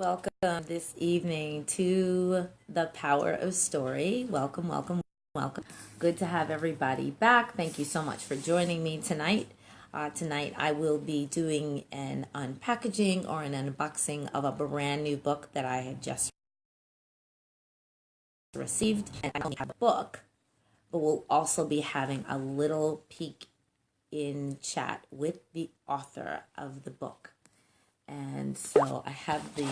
Welcome this evening to the Power of Story. Welcome, welcome, welcome. Good to have everybody back. Thank you so much for joining me tonight. Tonight I will be doing an unpackaging or an unboxing of a brand new book that I have just received. And I only have a book, but we'll also be having a little peek in chat with the author of the book. And so I have the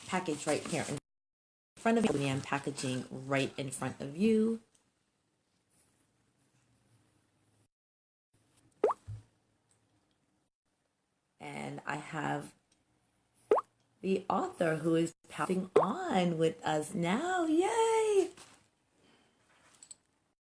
package right here in front of you. I'm packaging right in front of you. And I have the author who is popping on with us now. Yay!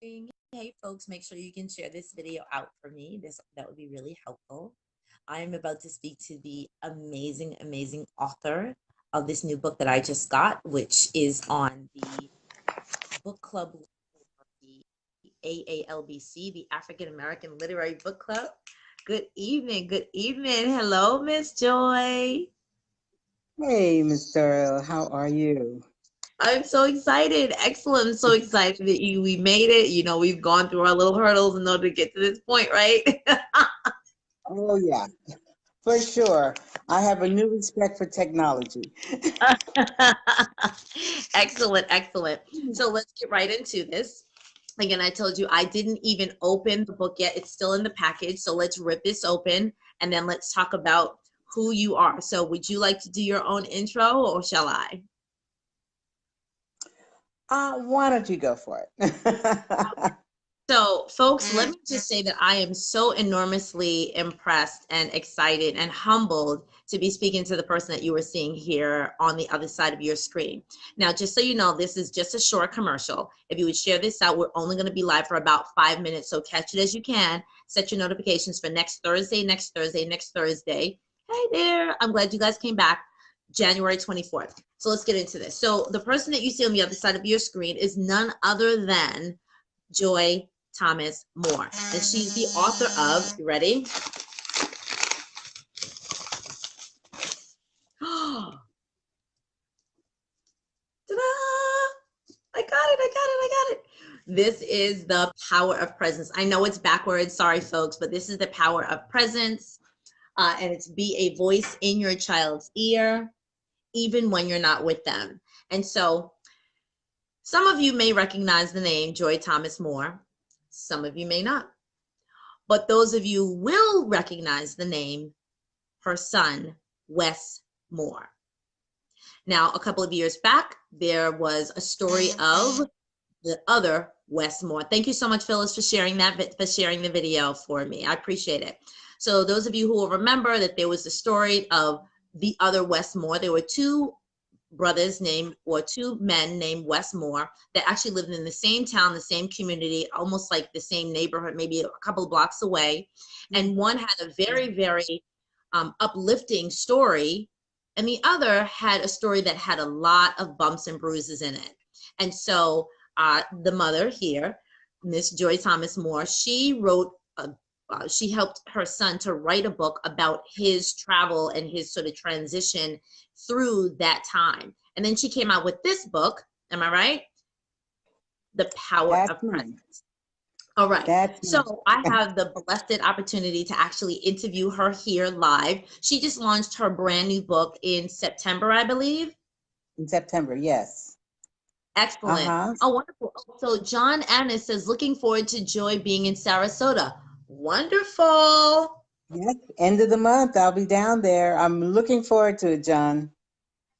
Hey folks, make sure you can share this video out for me. That would be really helpful. I'm about to speak to the amazing author of this new book that I just got, which is on the book club, the AALBC, the African American Literary Book Club. Good evening. Good evening. Hello, Miss Joy. Hey, Miss Doriel, how are you? I'm so excited. Excellent. I'm so excited that we made it. You know, we've gone through our little hurdles in order to get to this point, right? Oh, yeah, for sure. I have a new respect for technology. Excellent, excellent. So let's get right into this. Again, I told you I didn't even open the book yet. It's still in the package. So let's rip this open and then let's talk about who you are. So would you like to do your own intro or shall I? Why don't you go for it? So, folks, let me just say that I am so enormously impressed and excited and humbled to be speaking to the person that you are seeing here on the other side of your screen. Now, just so you know, this is just a short commercial. If you would share this out, we're only going to be live for about 5 minutes, so catch it as you can. Set your notifications for next Thursday, next Thursday, next Thursday. Hey there, I'm glad you guys came back. January 24th. So let's get into this. So the person that you see on the other side of your screen is none other than Joy Thomas Moore. And she's the author of, you ready? Ta-da! I got it. This is The Power of Presence. I know it's backwards, sorry folks, but this is The Power of Presence. And it's be a voice in your child's ear, even when you're not with them. And so some of you may recognize the name Joy Thomas Moore. Some of you may not. But those of you will recognize the name, her son, Wes Moore. Now, a couple of years back, there was a story of the other Wes Moore. Thank you so much, Phyllis, for sharing that, for sharing the video for me. I appreciate it. So those of you who will remember that there was a story of the other Wes Moore. There were two men named Wes Moore that actually lived in the same town, the same community, almost like the same neighborhood, maybe a couple of blocks away. And one had a very uplifting story, and the other had a story that had a lot of bumps and bruises in it. And so the mother here, Miss Joy Thomas Moore, she helped her son to write a book about his travel and his sort of transition through that time. And then she came out with this book, am I right? The Power of Presence. All right. So I have the blessed opportunity to actually interview her here live. She just launched her brand new book in September, I believe. In September, yes. Excellent. Oh, wonderful. So John Annis says, looking forward to Joy being in Sarasota. Wonderful. Yes, end of the month, I'll be down there. I'm looking forward to it, John.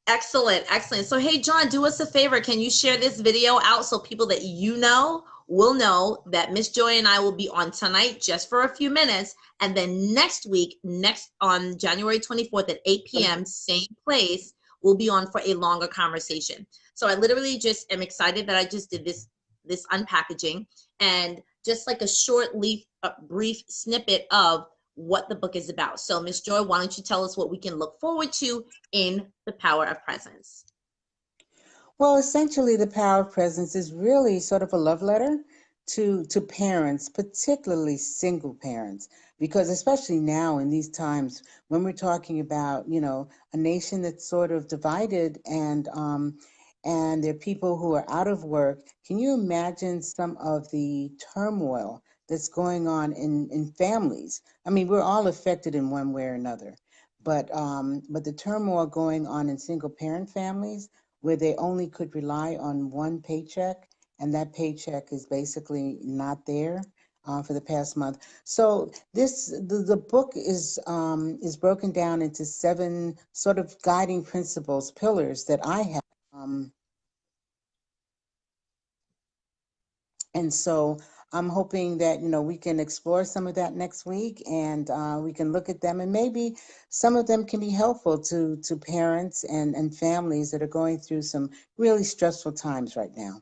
Excellent, excellent. So, hey, John, do us a favor. Can you share this video out so people that you know will know that Miss Joy and I will be on tonight just for a few minutes. And then next week, on January 24th at 8 p.m., same place, we'll be on for a longer conversation. So I literally just am excited that I just did this unpackaging and just like a brief snippet of what the book is about. So Miss Joy, why don't you tell us what we can look forward to in The Power of Presence? Well, essentially, The Power of Presence is really sort of a love letter to parents, particularly single parents, because especially now in these times when we're talking about, you know, a nation that's sort of divided and there are people who are out of work. Can you imagine some of the turmoil that's going on in families? I mean, we're all affected in one way or another, but the turmoil going on in single parent families where they only could rely on one paycheck, and that paycheck is basically not there for the past month. So the book is broken down into 7 sort of guiding principles, pillars that I have. And so I'm hoping that, you know, we can explore some of that next week, and we can look at them, and maybe some of them can be helpful to parents and families that are going through some really stressful times right now.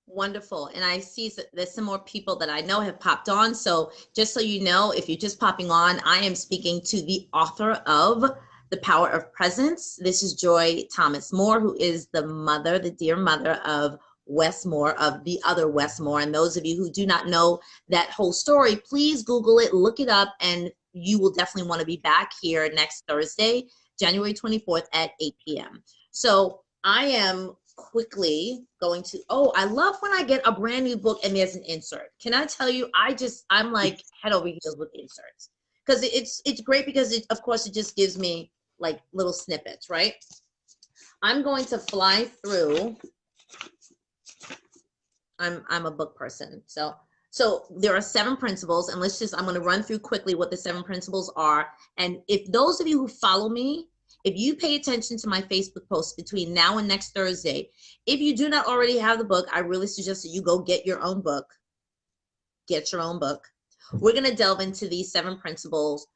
Wonderful. And I see there's some more people that I know have popped on. So just so you know, if you're just popping on, I am speaking to the author of The Power of Presence. This is Joy Thomas Moore, who is the mother, the dear mother of Wes Moore, of the other Wes Moore. And those of you who do not know that whole story, please Google it, look it up, and you will definitely want to be back here next Thursday, January 24th at 8 p.m. So I am quickly going to, oh, I love when I get a brand new book and there's an insert. Can I tell you, I'm like head over heels with inserts, because it's great, because it, of course, it just gives me like little snippets, right? I'm going to fly through. I'm a book person. So there are 7 principles, and I'm going to run through quickly what the 7 principles are. And if those of you who follow me, if you pay attention to my Facebook posts between now and next Thursday, if you do not already have the book, I really suggest that you go get your own book. Get your own book. We're going to delve into these 7 principles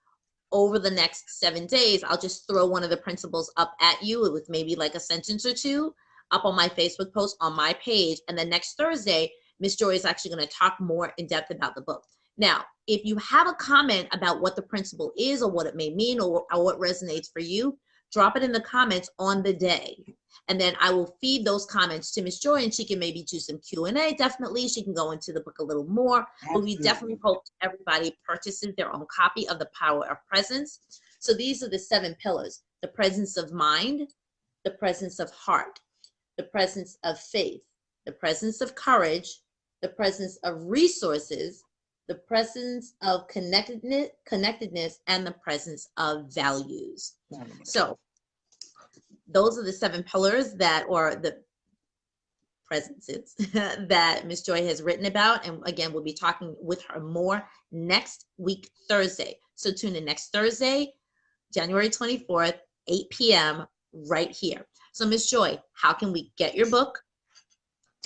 over the next 7 days. I'll just throw one of the principles up at you with maybe like a sentence or 2 up on my Facebook post on my page. And then next Thursday, Miss Joy is actually going to talk more in depth about the book. Now, if you have a comment about what the principle is or what it may mean or what resonates for you, drop it in the comments on the day. And then I will feed those comments to Miss Joy, and she can maybe do some Q&A. Definitely, she can go into the book a little more. But we definitely hope everybody purchases their own copy of The Power of Presence. So these are the 7 pillars: the presence of mind, the presence of heart, the presence of faith, the presence of courage, the presence of resources, the presence of connectedness, and the presence of values. So those are the 7 pillars or the presences that Miss Joy has written about. And again, we'll be talking with her more next week, Thursday. So tune in next Thursday, January 24th, 8 p.m. right here. So Miss Joy, how can we get your book?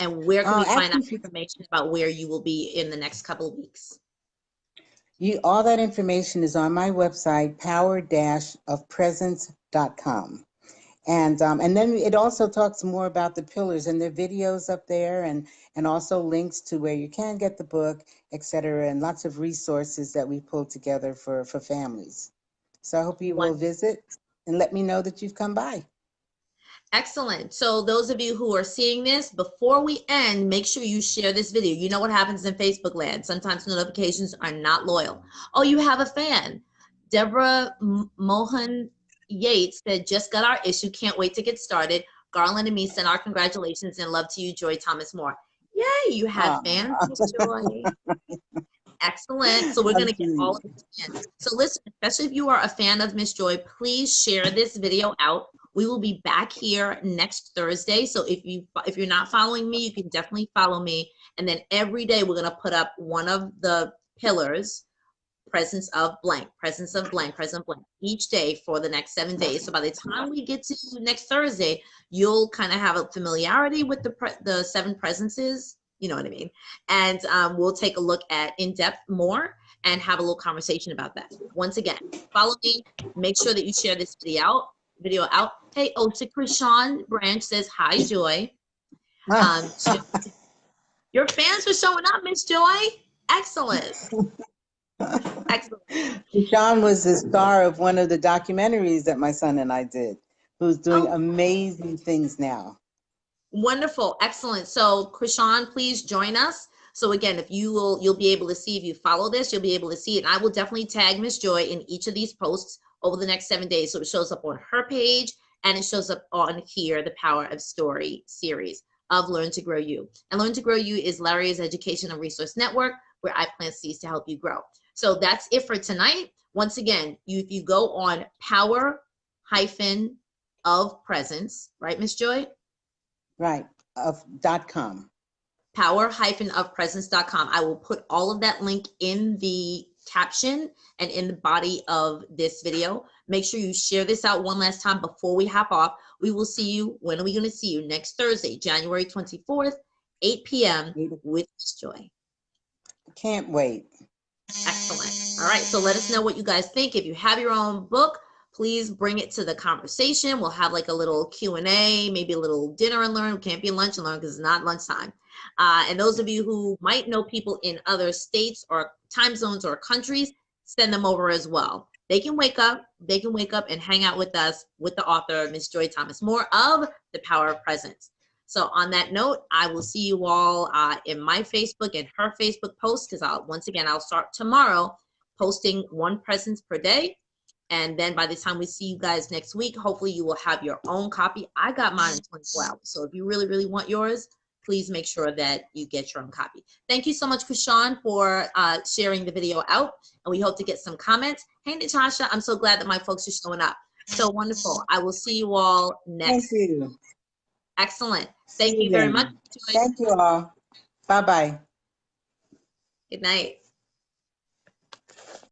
And where can we find out information about where you will be in the next couple of weeks? All that information is on my website, power-of-presence.com. And then it also talks more about the pillars, and there are videos up there, and also links to where you can get the book, etc., and lots of resources that we pulled together for families. So I hope you will visit and let me know that you've come by. Excellent. So those of you who are seeing this, before we end, make sure you share this video. You know what happens in Facebook land. Sometimes notifications are not loyal. Oh, you have a fan. Deborah Mohan Yates said, just got our issue. Can't wait to get started. Garland and me send our congratulations and love to you, Joy Thomas Moore. Yay, you have fans, Miss Joy. Excellent. So we're going to get all of this in. So listen, especially if you are a fan of Miss Joy, please share this video out. We will be back here next Thursday. So if you're not following me, you can definitely follow me. And then every day we're going to put up one of the pillars, presence of blank, presence of blank, presence of blank, each day for the next 7 days. So by the time we get to next Thursday, you'll kind of have a familiarity with the 7 presences. You know what I mean? And we'll take a look at in depth more and have a little conversation about that. Once again, follow me. Make sure that you share this video out. Hey, to Krishan Branch says, hi, Joy. Your fans are showing up, Miss Joy. Excellent. Excellent. Krishan was the star of one of the documentaries that my son and I did, who's doing amazing things now. Wonderful. Excellent. So Krishan, please join us. So again, if you'll be able to see, if you follow this, you'll be able to see it. And I will definitely tag Miss Joy in each of these posts over the next 7 days. So it shows up on her page and it shows up on here, the Power of Story series of Learn to Grow You. And Learn to Grow You is Larrier's education and resource network where I plant seeds to help you grow. So that's it for tonight. Once again, if you go on power-of-presence, right, Miss Joy? Right, .com. power-ofpresence.com. I will put all of that link in the caption and in the body of this video. Make sure you share this out one last time before we hop off. We will see you, when are we going to see you? Next Thursday, January 24th, 8 p.m. with Miss Joy. Can't wait. Excellent. All right, so let us know what you guys think. If you have your own book, please bring it to the conversation. We'll have like a little Q&A, maybe a little dinner and learn. It can't be lunch and learn because it's not lunchtime. And those of you who might know people in other states or time zones or countries, send them over as well. They can wake up and hang out with us, with the author, Miss Joy Thomas Moore of The Power of Presence. So on that note, I will see you all in my Facebook and her Facebook post, because I'll start tomorrow posting one presence per day. And then by the time we see you guys next week, hopefully you will have your own copy. I got mine in 24 hours. So if you really, really want yours, please make sure that you get your own copy. Thank you so much, Krishan, for sharing the video out. And we hope to get some comments. Hey, Natasha, I'm so glad that my folks are showing up. So wonderful. I will see you all next. Thank you. Excellent. Thank you very much. Thank you all. Bye-bye. Good night.